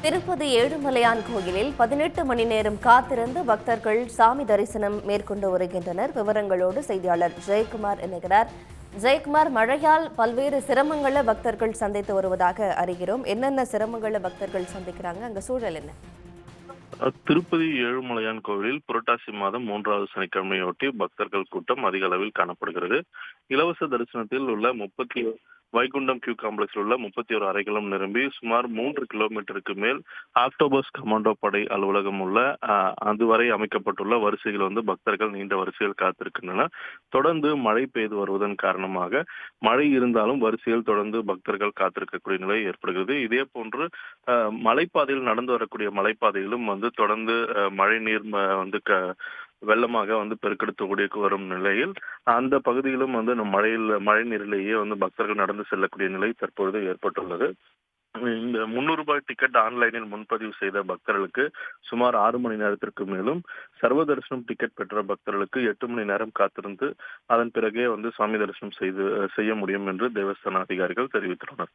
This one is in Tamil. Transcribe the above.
திருப்பதி ஏழுமலையான் கோயிலில் 18 மணி நேரம் காத்திருந்து பக்தர்கள் சாமி தரிசனம் மேற்கொண்டு வருகின்றனர். விவரங்களோடு செய்தியாளர் ஜெயக்குமார் இணைகிறார். ஜெயக்குமார், மழையால் பல்வேறு சிரமங்களை பக்தர்கள் சந்தித்து வருவதாக அறிகிறோம். என்னென்ன சிரமங்களை பக்தர்கள் சந்திக்கிறாங்க? அங்க சூழல் என்ன? திருப்பதி ஏழுமலையான் கோவிலில் புரட்டாசி மாதம் 3வது சனிக்கிழமையொட்டி பக்தர்கள் கூட்டம் அதிக அளவில் காணப்படுகிறது. இலவச தரிசனத்தில் உள்ள வைகுண்டம் கியூ காம்ப்ளெக்ஸில் உள்ள 31 அறைகளும் நிரம்பி சுமார் 3 கிலோமீட்டருக்கு மேல் ஆக்டோபஸ் கமாண்டோ படை அலுவலகம் உள்ள அதுவரை அமைக்கப்பட்டுள்ள வரிசைகள் பக்தர்கள் நீண்ட வரிசையில் காத்திருக்கின்றன. தொடர்ந்து மழை பெய்து வருவதன் காரணமாக மழை இருந்தாலும் வரிசையில் தொடர்ந்து பக்தர்கள் காத்திருக்கக்கூடிய நிலை ஏற்படுகிறது. இதே போன்று மலைப்பாதையில் நடந்து வரக்கூடிய மலைப்பாதையிலும் தொடர்ந்து மழை நீர் வெள்ளமாக பெருக்கெடுத்து வரும் நிலையில் அந்த பகுதியிலும் மழை நீரிலேயே பக்தர்கள் நடந்து செல்லக்கூடிய நிலை தற்பொழுது ஏற்பட்டுள்ளது. இந்த 300 ரூபாய் டிக்கெட் ஆன்லைனில் முன்பதிவு செய்த பக்தர்களுக்கு சுமார் 6 மணி நேரத்திற்கு மேலும், சர்வ தரிசனம் டிக்கெட் பெற்ற பக்தர்களுக்கு 8 மணி நேரம் காத்திருந்து அதன் பிறகே சுவாமி தரிசனம் செய்ய முடியும் என்று தேவஸ்தான அதிகாரிகள் தெரிவித்துள்ளனர்.